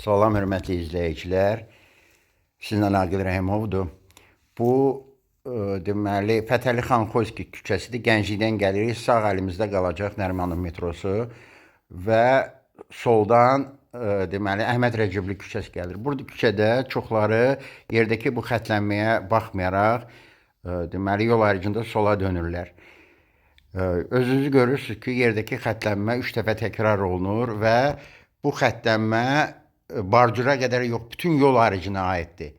Salam, hörmətli izləyicilər. Sizinlə Aqil Rəhimovdur. Bu, deməli, Fətəli xan Xoyski küçəsidir. Gənclikdən gəlirik. Sağ əlimizdə qalacaq Nərimanov metrosu və soldan, deməli, Əhməd Rəcəbli küçəsi gəlir. Burada küçədə çoxları yerdəki bu xətlənməyə baxmayaraq, deməli, yol ayrıcında sola dönürlər. Özünüz görürsünüz ki, yerdəki xətlənmə 3 dəfə təkrar olunur və bu xətlənmə barjura qədər yox, bütün yol ayrıcına aiddir.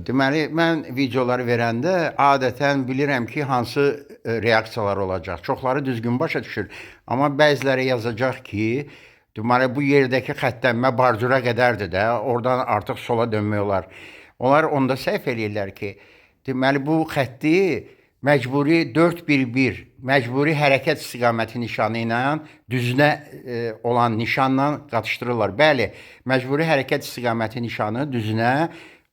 Deməli, mən videoları verəndə adətən bilirəm ki, hansı reaksiyalar olacaq. Çoxları düzgün başa düşür. Amma bəziləri yazacaq ki, deməli, bu yerdəki xətlənmə barjura qədərdir də, oradan artıq sola dönmək olar. Onlar onda səhv eləyirlər ki, deməli, bu xətti məcburi 4-1-1, məcburi hərəkət istiqaməti nişanı ilə düzünə olan nişanla qatışdırırlar. Bəli, məcburi hərəkət istiqaməti nişanı düzünə,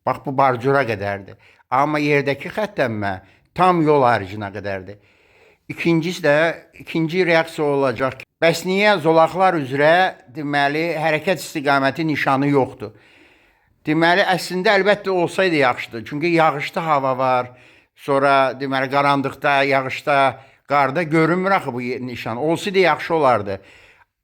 bax bu barjura qədərdir. Amma yerdəki xətlənmə tam yol ayrıcına qədərdir. İkinci reaksiya olacaq ki, bəs niyə zolaqlar üzrə deməli hərəkət istiqaməti nişanı yoxdur? Deməli, əslində əlbəttə olsaydı yaxşıdır. Çünki yağışlı hava var. Sonra deməli qaranlıqda, yağışda, qarda görünmür axı bu nişan. Olsaydı yaxşı olardı.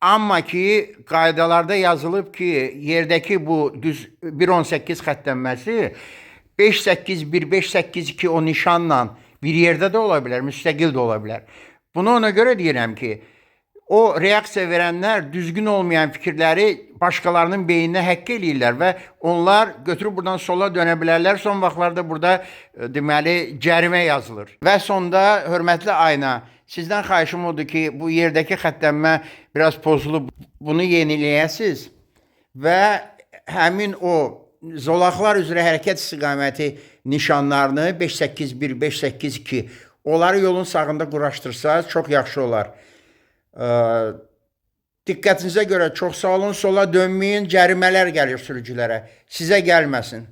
Amma ki qaydalarda yazılıb ki, yerdəki bu düz 1.18 xətlənməsi 5.8-1, 5.8-2 o nişanla bir yerdə də ola bilər, müstəqil də ola bilər. Bunu ona görə deyirəm ki, o reaksiya verənlər düzgün olmayan fikirləri başqalarının beyninə həkk eləyirlər və onlar götürüb buradan sola dönə bilərlər. Son vaxtlarda burada deməli cərimə yazılır. Və sonda hörmətli ayna, sizdən xahişim odur ki, bu yerdəki xətlənmə biraz pozulub, bunu yeniləyəsiz və həmin o zolaqlar üzrə hərəkət istiqaməti nişanlarını 5.8-1, 5.8-2 onları yolun sağında quraşdırsaz çox yaxşı olar. Diqqətinizə görə çox sağ olun, sola dönməyin, cərimələr gəlir sürücülərə. Sizə gəlməsin.